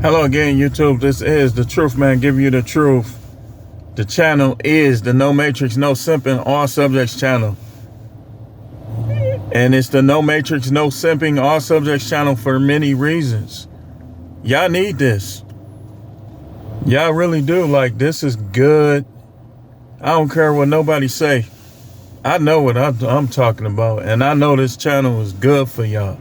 Hello again, YouTube. This is the Truth Man giving you the truth. The channel is the No Matrix, No Simping, All Subjects channel. And it's the No Matrix, No Simping, All Subjects channel for many reasons. Y'all need this. Y'all really do. Like, this is good. I don't care what nobody say. I know what I'm talking about. And I know this channel is good for y'all.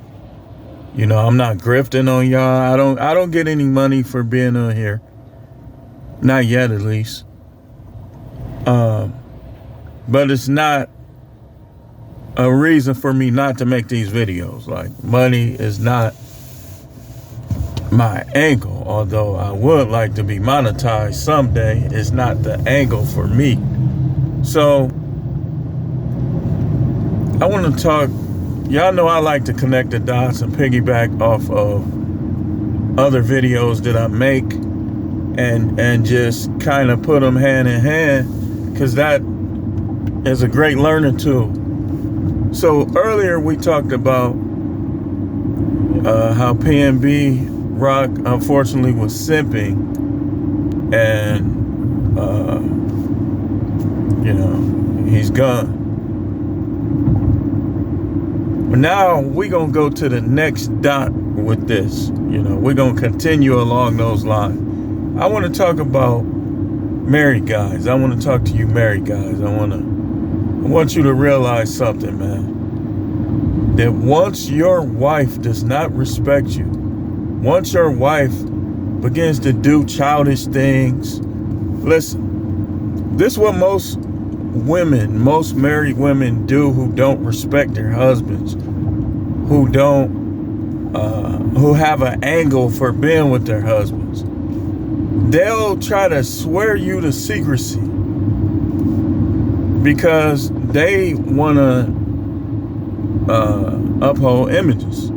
You know, I'm not grifting on y'all. I don't get any money for being on here. Not yet, at least. But it's not a reason for me not to make these videos. Like, money is not my angle. Although I would like to be monetized someday, it's not the angle for me. So I want to talk. Y'all know I like to connect the dots and piggyback off of other videos that I make and just kind of put them hand in hand, because that is a great learning tool. So earlier we talked about how PNB Rock unfortunately was simping, and you know, he's gone. But now we're going to go to the next dot with this. You know, we're going to continue along those lines. I want to talk about married guys. I want to talk to you married guys. I want you to realize something, man. That once your wife does not respect you, once your wife begins to do childish things, listen, this is what most married women do who don't respect their husbands, who have an angle for being with their husbands. They'll try to swear you to secrecy because they want to uphold images.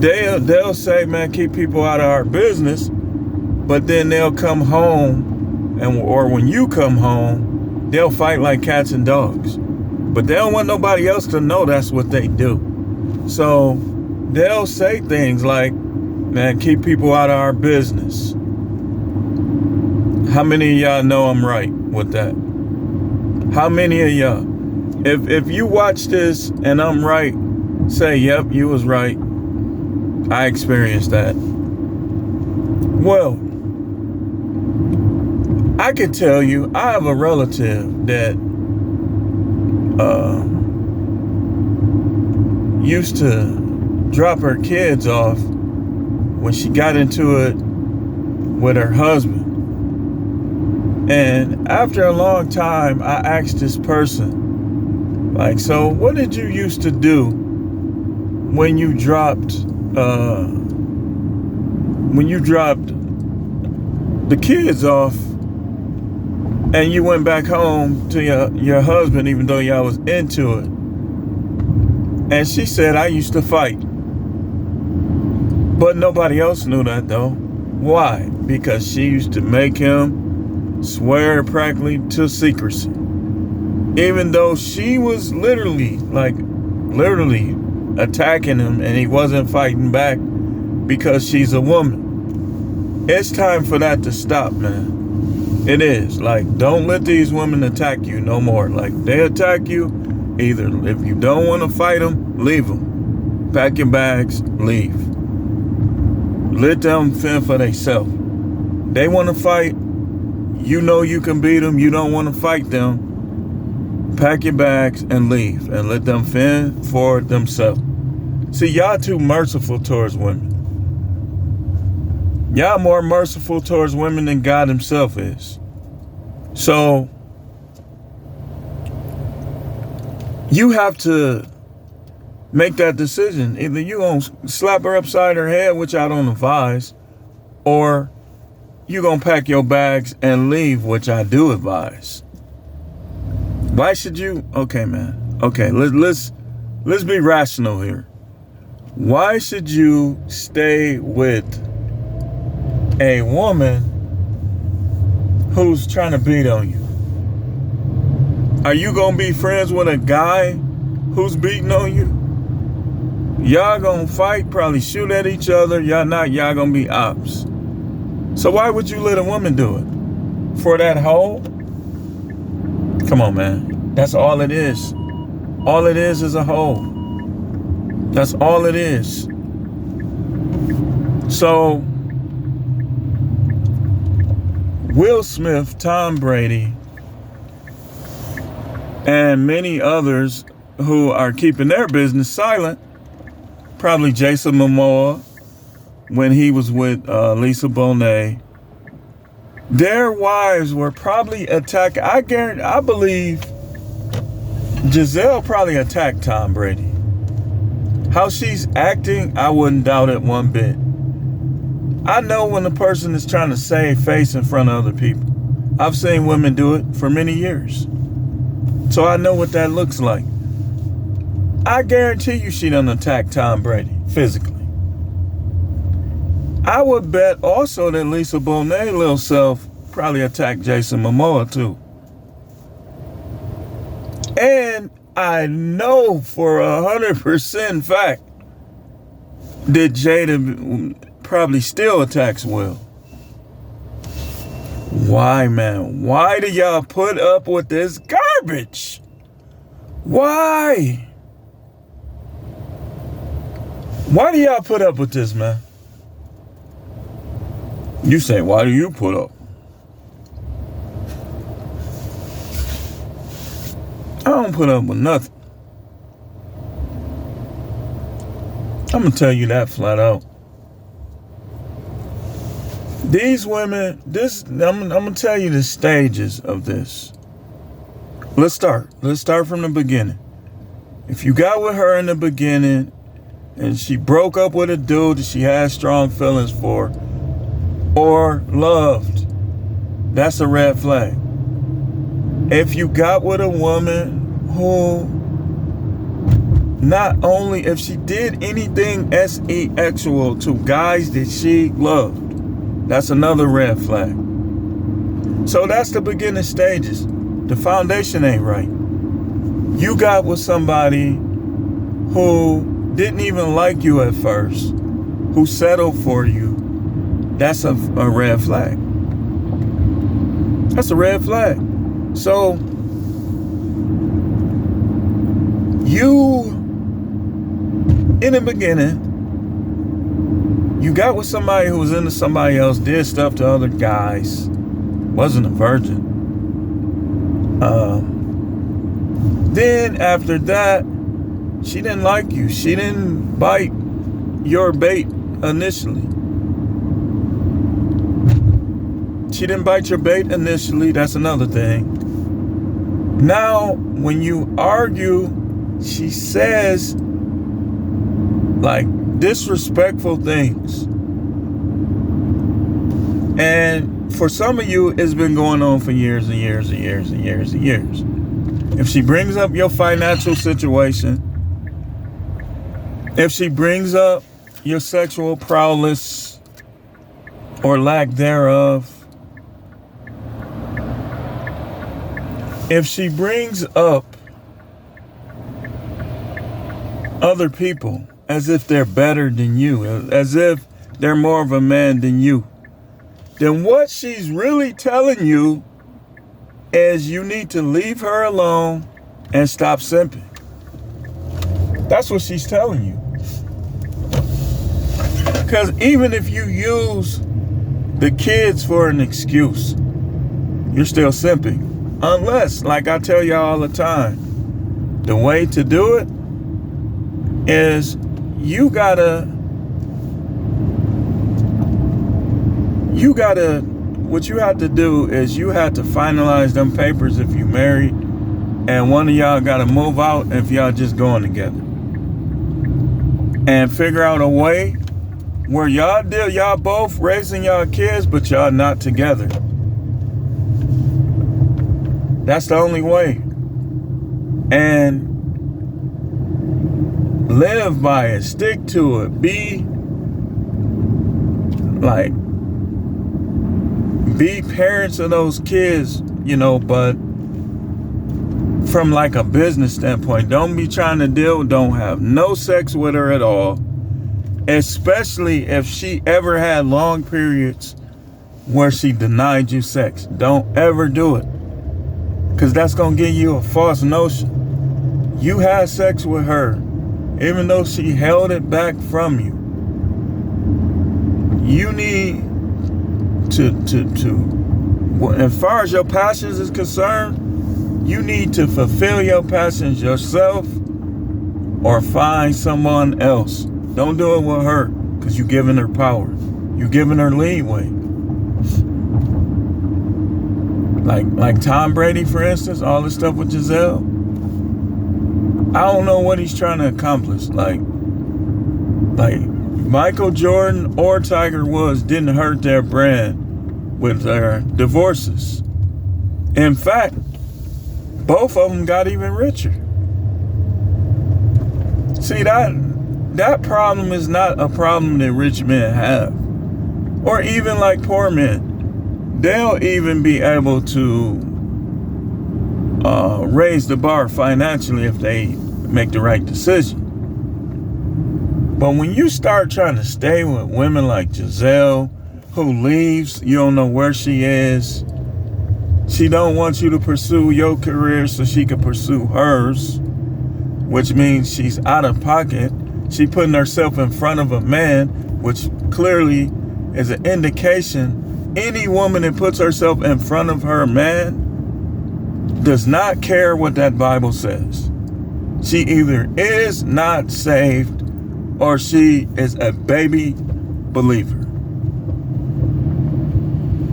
They'll say, man, keep people out of our business, but then they'll come home, or when you come home, they'll fight like cats and dogs. But they don't want nobody else to know that's what they do. So they'll say things like, man, keep people out of our business. How many of y'all know I'm right with that? How many of y'all? If you watch this and I'm right, say, yep, you was right. I experienced that. Well, I can tell you, I have a relative that used to drop her kids off when she got into it with her husband. And after a long time, I asked this person, like, so what did you used to do when you dropped the kids off and you went back home to your husband, even though y'all was into it? And she said, I used to fight. But nobody else knew that, though. Why? Because she used to make him swear practically to secrecy. Even though she was literally attacking him and he wasn't fighting back because she's a woman. It's time for that to stop, man. It is. Like, don't let these women attack you no more. Like, they attack you, either if you don't want to fight them, leave them. Pack your bags, leave. Let them fend for themselves. They want to fight, you know you can beat them, you don't want to fight them, pack your bags and leave and let them fend for themselves. See, y'all too merciful towards women. Y'all more merciful towards women than God himself is. So you have to make that decision. Either you gonna slap her upside her head, which I don't advise, or you gonna pack your bags and leave, which I do advise. Why should you? Okay, man. Okay, let's be rational here. Why should you stay with a woman who's trying to beat on you? Are you gonna be friends with a guy who's beating on you? Y'all gonna fight, probably shoot at each other. Y'all gonna be ops. So why would you let a woman do it? For that hoe? Come on, man. That's all it is. All it is a hoe. That's all it is. So, Will Smith, Tom Brady, and many others who are keeping their business silent, probably Jason Momoa when he was with Lisa Bonet, their wives were probably attacked. I believe Giselle probably attacked Tom Brady. How she's acting, I wouldn't doubt it one bit. I know when a person is trying to save face in front of other people. I've seen women do it for many years. So I know what that looks like. I guarantee you she done attacked Tom Brady physically. I would bet also that Lisa Bonet's little self probably attacked Jason Momoa too. And I know for 100% fact that Jada probably still attacks Will. Why, man? Why do y'all put up with this garbage? Why? Why do y'all put up with this, man? You say, why do you put up? I don't put up with nothing. I'm going to tell you that flat out. These women, I'm going to tell you the stages of this. Let's start from the beginning. If you got with her in the beginning and she broke up with a dude that she had strong feelings for or loved, that's a red flag. If you got with a woman who, not only if she did anything sexual to guys that she loved, that's another red flag. So that's the beginning stages. The foundation ain't right. You got with somebody who didn't even like you at first, who settled for you. That's a red flag. That's a red flag. So you, in the beginning, you got with somebody who was into somebody else, did stuff to other guys, wasn't a virgin. Then after that, she didn't like you. She didn't bite your bait initially. That's another thing. Now, when you argue, she says like disrespectful things. And for some of you, it's been going on for years and years and years and years and years. If she brings up your financial situation, if she brings up your sexual prowess or lack thereof, if she brings up other people as if they're better than you, as if they're more of a man than you, then what she's really telling you is you need to leave her alone and stop simping. That's what she's telling you. Because even if you use the kids for an excuse, you're still simping. Unless, like I tell y'all all the time, the way to do it is what you have to do is you have to finalize them papers if you married, and one of y'all got to move out if y'all just going together. And figure out a way where y'all both raising y'all kids, but y'all not together. That's the only way. And live by it, stick to it, be parents of those kids, but from like a business standpoint. Don't be trying to don't have no sex with her at all, especially if she ever had long periods where she denied you sex. Don't ever do it. Because that's going to give you a false notion. You had sex with her, even though she held it back from you. You need as far as your passions is concerned, you need to fulfill your passions yourself or find someone else. Don't do it with her, because you're giving her power. You're giving her leeway. Like Tom Brady, for instance, all this stuff with Giselle. I don't know what he's trying to accomplish. Like Michael Jordan or Tiger Woods didn't hurt their brand with their divorces. In fact, both of them got even richer. See, that problem is not a problem that rich men have, or even like poor men. They'll even be able to raise the bar financially if they make the right decision. But when you start trying to stay with women like Giselle, who leaves, you don't know where she is. She don't want you to pursue your career so she can pursue hers, which means she's out of pocket. She putting herself in front of a man, which clearly is an indication any woman that puts herself in front of her man does not care what that Bible says. She either is not saved or she is a baby believer.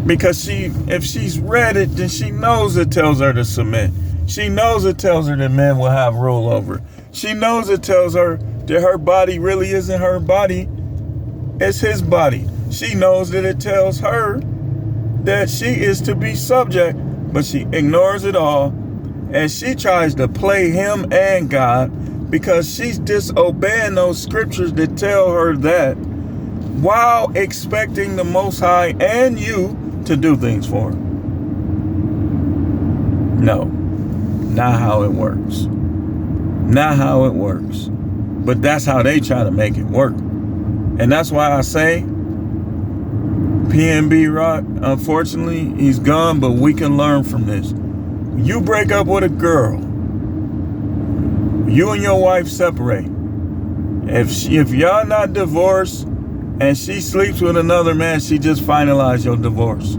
Because if she's read it, then she knows it tells her to submit. She knows it tells her that men will have rule over. She knows it tells her that her body really isn't her body, it's his body. She knows that it tells her that she is to be subject, but she ignores it all, and she tries to play him and God because she's disobeying those scriptures that tell her that, while expecting the Most High and you to do things for her. No, not how it works. Not how it works. But that's how they try to make it work. And that's why I say PNB Rock, unfortunately, he's gone, but we can learn from this. You break up with a girl, you and your wife separate. If y'all not divorced and she sleeps with another man, she just finalized your divorce.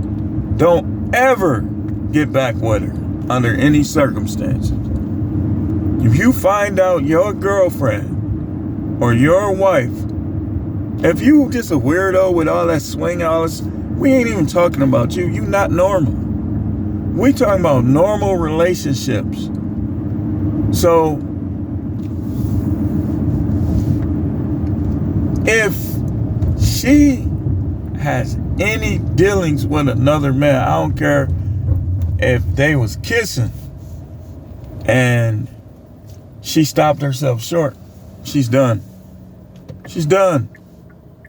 Don't ever get back with her under any circumstances. If you find out your girlfriend or your wife, if you just a weirdo with all that swing, all this, we ain't even talking about you. You not normal. We talking about normal relationships. So if she has any dealings with another man, I don't care if they was kissing and she stopped herself short, she's done. She's done.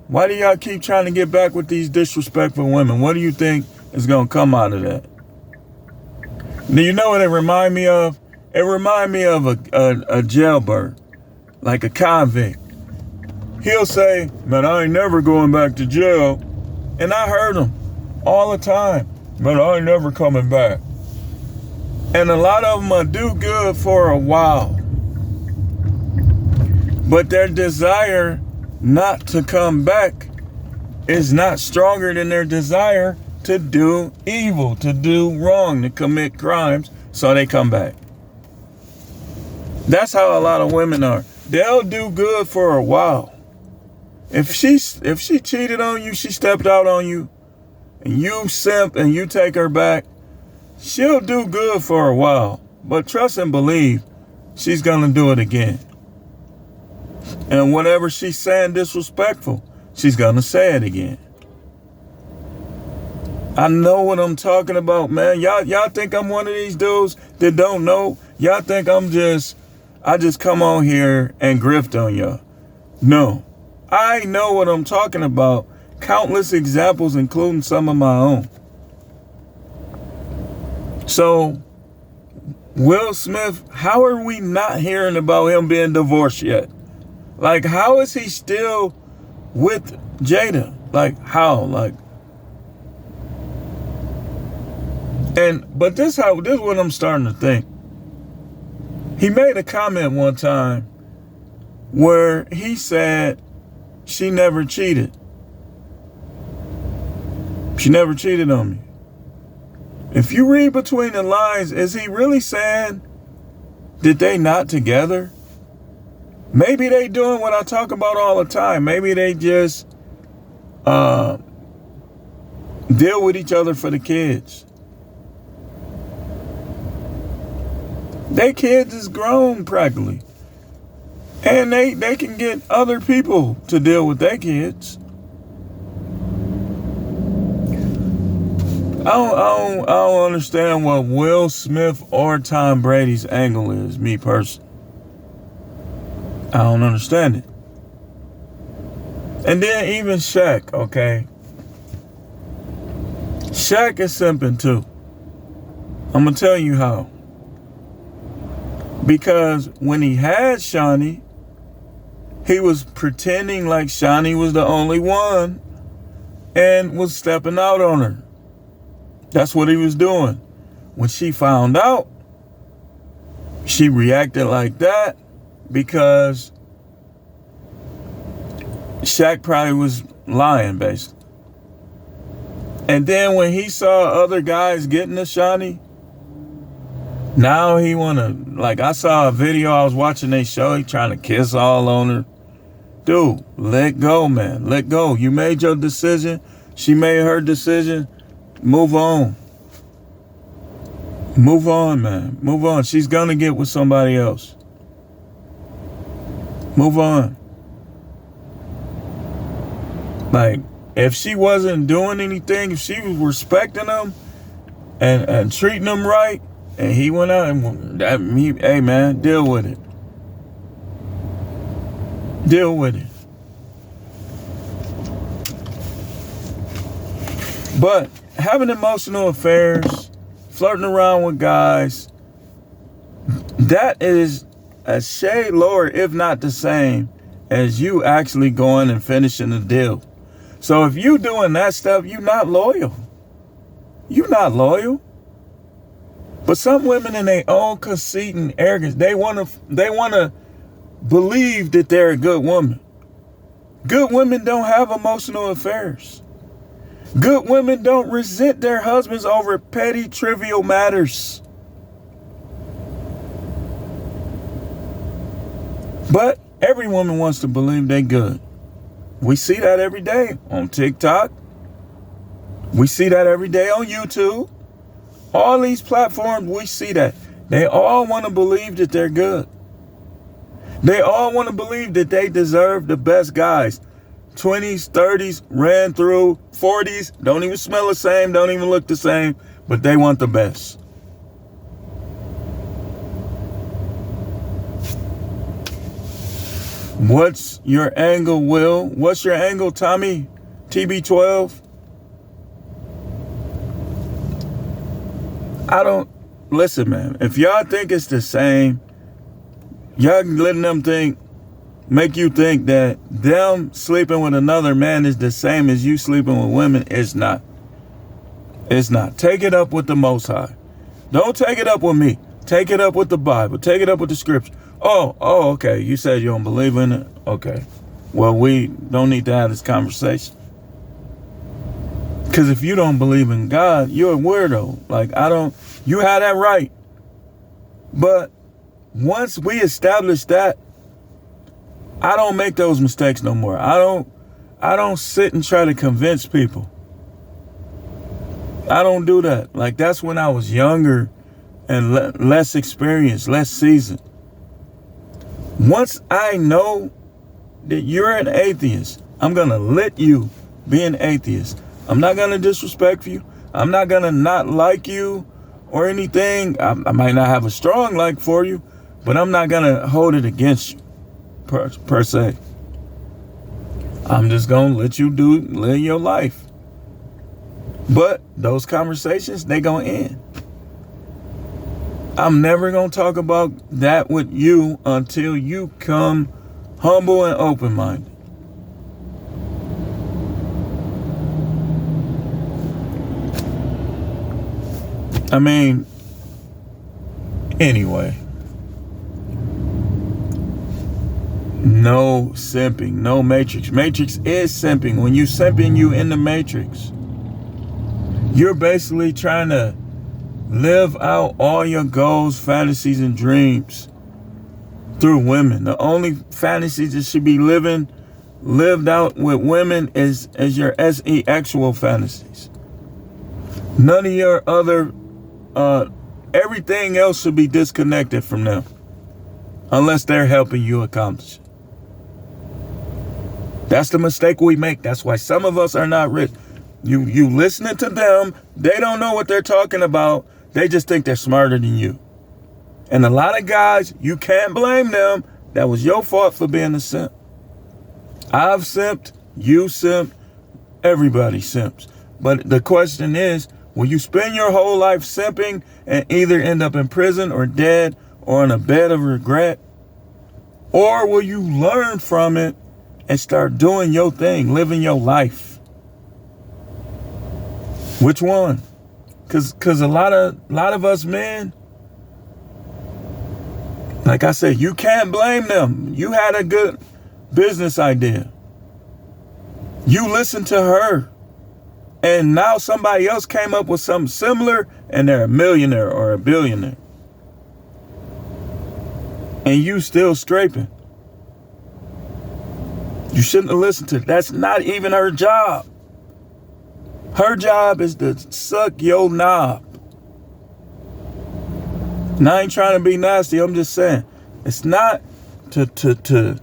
Why do y'all keep trying to get back with these disrespectful women? What do you think is going to come out of that? Do you know what it remind me of? It remind me of a jailbird, like a convict. He'll say, man, I ain't never going back to jail. And I heard him all the time. Man, I ain't never coming back. And a lot of them will do good for a while. But their desire not to come back is not stronger than their desire to do evil, to do wrong, to commit crimes, so they come back. That's how a lot of women are. They'll do good for a while. If she cheated on you, she stepped out on you, and you simp and you take her back, she'll do good for a while. But trust and believe, she's gonna do it again. And whatever she's saying disrespectful, she's gonna say it again. I know what I'm talking about, man. Y'all think I'm one of these dudes that don't know? Y'all think I just come on here and grift on y'all. No. I know what I'm talking about. Countless examples, including some of my own. So, Will Smith, how are we not hearing about him being divorced yet? Like, how is he still with Jada? Like, how? Like, But this is what I'm starting to think. He made a comment one time where he said she never cheated. She never cheated on me. If you read between the lines, is he really saying that they not together? Maybe they doing what I talk about all the time. Maybe they just deal with each other for the kids. They kids is grown practically. And they can get other people to deal with their kids. I don't understand what Will Smith or Tom Brady's angle is, me personally. I don't understand it. And then even Shaq, okay? Shaq is simping too. I'm going to tell you how. Because when he had Shawnee, he was pretending like Shawnee was the only one and was stepping out on her. That's what he was doing. When she found out, she reacted like that because Shaq probably was lying, basically. And then when he saw other guys getting to Shawnee, now he wanna, like I saw a video, I was watching they show, he trying to kiss all on her. Dude, let go, man. Let go. You made your decision. She made her decision. Move on. Move on, man. Move on. She's gonna get with somebody else. Move on. Like, if she wasn't doing anything, if she was respecting him and treating him right, and he went out and hey man, deal with it. Deal with it. But having emotional affairs, flirting around with guys, that is a shade lower, if not the same, as you actually going and finishing the deal. So if you doing that stuff, you're not loyal. You're not loyal. But some women in their own conceit and arrogance, they wanna believe that they're a good woman. Good women don't have emotional affairs. Good women don't resent their husbands over petty, trivial matters. But every woman wants to believe they're good. We see that every day on TikTok. We see that every day on YouTube. All these platforms, we see that. They all want to believe that they're good. They all want to believe that they deserve the best guys. 20s, 30s, ran through, 40s, don't even smell the same, don't even look the same, but they want the best. What's your angle, Will? What's your angle, Tommy? TB12? Listen, man, if y'all think it's the same, y'all letting them make you think that them sleeping with another man is the same as you sleeping with women. It's not. It's not. Take it up with the Most High. Don't take it up with me. Take it up with the Bible. Take it up with the scripture. Oh, okay. You said you don't believe in it? Okay. Well, we don't need to have this conversation. Because if you don't believe in God, you're a weirdo. Like, you had that right. But once we establish that, I don't make those mistakes no more. I don't sit and try to convince people. I don't do that. Like, that's when I was younger and less experienced, less seasoned. Once I know that you're an atheist, I'm going to let you be an atheist. I'm not going to disrespect you. I'm not going to not like you or anything. I might not have a strong like for you, but I'm not going to hold it against you per se. I'm just going to let you live your life. But those conversations, they going to end. I'm never going to talk about that with you until you come humble and open-minded. I mean, anyway. No simping, no matrix. Matrix is simping. When you simping, you in the matrix. You're basically trying to live out all your goals, fantasies, and dreams through women. The only fantasies that should be lived out with women is your SE actual fantasies. None of your other, everything else should be disconnected from them. Unless they're helping you accomplish it. That's the mistake we make. That's why some of us are not rich. You listening to them, they don't know what they're talking about. They just think they're smarter than you. And a lot of guys, you can't blame them. That was your fault for being a simp. I've simped, you simped, everybody simps. But the question is, will you spend your whole life simping and either end up in prison or dead or on a bed of regret? Or will you learn from it and start doing your thing, living your life? Which one? Cause a lot of us men, like I said, you can't blame them. You had a good business idea. You listened to her. And now somebody else came up with something similar and they're a millionaire or a billionaire. And you still scraping. You shouldn't have listened to it. That's not even her job. Her job is to suck your knob. And I ain't trying to be nasty. I'm just saying. It's not to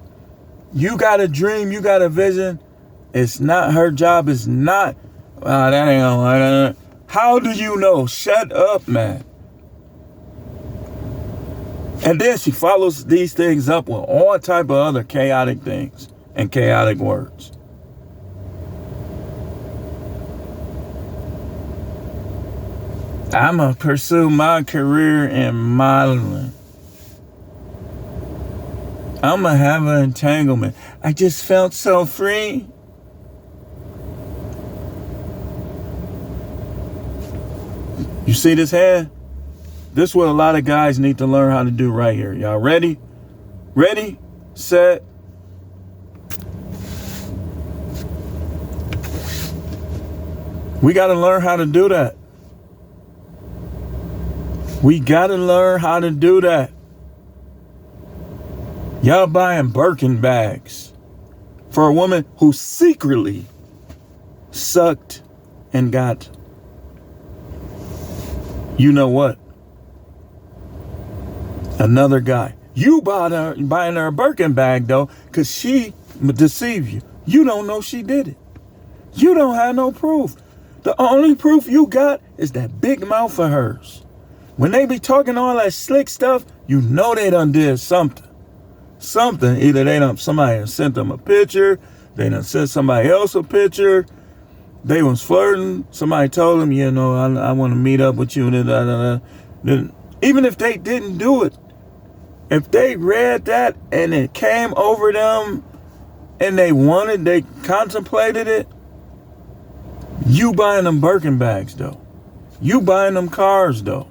you got a dream, you got a vision. It's not her job. It's not. That ain't. How do you know? Shut up, man. And then she follows these things up with all type of other chaotic things and chaotic words. I'ma pursue my career in modeling. I'ma have an entanglement. I just felt so free. You see this hand? This is what a lot of guys need to learn how to do right here. Y'all ready? Ready, set. We got to learn how to do that. We got to learn how to do that. Y'all buying Birkin bags for a woman who secretly sucked and got, you know what? Another guy. You buying her a Birkin bag though, because she deceived you. You don't know she did it. You don't have no proof. The only proof you got is that big mouth of hers. When they be talking all that slick stuff, you know they done did something. Something. Either somebody done sent them a picture, they done sent somebody else a picture, they was flirting, somebody told them, you know, I want to meet up with you. Even if they didn't do it, if they read that and it came over them and they contemplated it, you buying them Birkin bags though. You buying them cars though.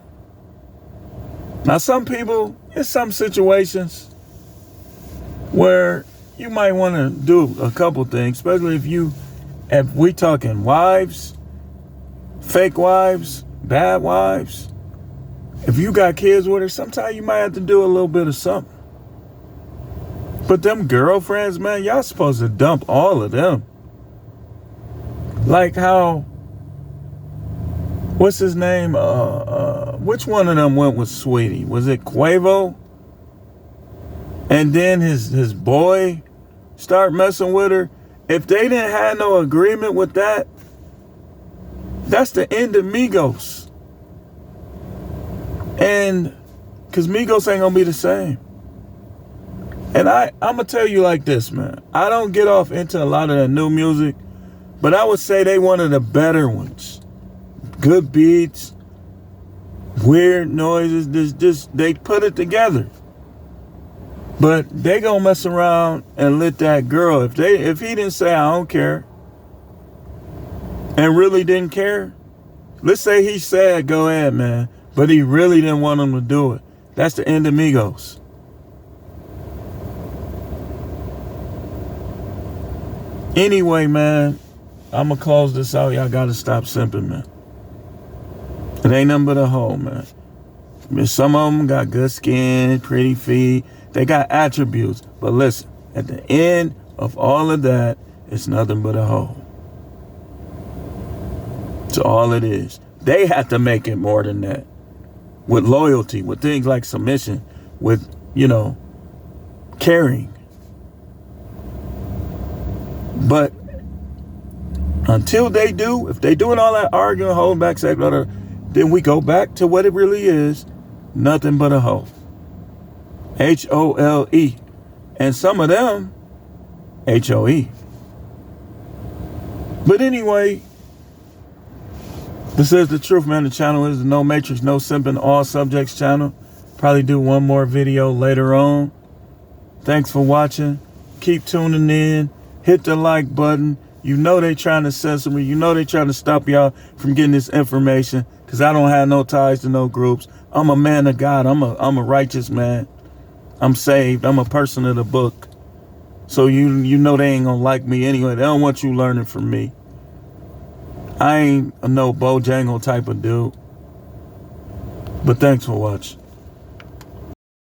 Now some people, in some situations where you might want to do a couple things, especially if we talking wives, fake wives, bad wives. If you got kids with her, sometimes you might have to do a little bit of something. But them girlfriends, man, y'all supposed to dump all of them. Like how, what's his name? Which one of them went with Sweetie? Was it Quavo? And then his boy start messing with her. If they didn't have no agreement with that, that's the end of Migos. And because Migos ain't gonna be the same. And I'm gonna tell you like this, man. I don't get off into a lot of that new music, but I would say they one of the better ones. Good beats, weird noises, just they put it together. But they gonna mess around and let that girl, if he didn't say I don't care and really didn't care, Let's say he said, go ahead, man. But he really didn't want him to do it. That's the end amigos. Anyway, man, I'm going to close this out. Y'all got to stop simping, man. It ain't nothing but a hoe, man. Some of them got good skin, pretty feet. They got attributes. But listen, at the end of all of that, it's nothing but a hoe. It's all it is. They have to make it more than that. With loyalty, with things like submission, with, caring. But until they do, if they doing all that arguing, holding back, then we go back to what it really is. Nothing but a hoe. HOLE. And some of them, HOE. But anyway, this is The Truth, man. The channel is the No Matrix, No Simping, All Subjects channel. Probably do one more video later on. Thanks for watching. Keep tuning in. Hit the like button. You know they trying to censor me. You know they trying to stop y'all from getting this information because I don't have no ties to no groups. I'm a man of God. I'm a righteous man. I'm saved. I'm a person of the book. So you know they ain't gonna like me anyway. They don't want you learning from me. I ain't no Bojangle type of dude. But thanks for watching.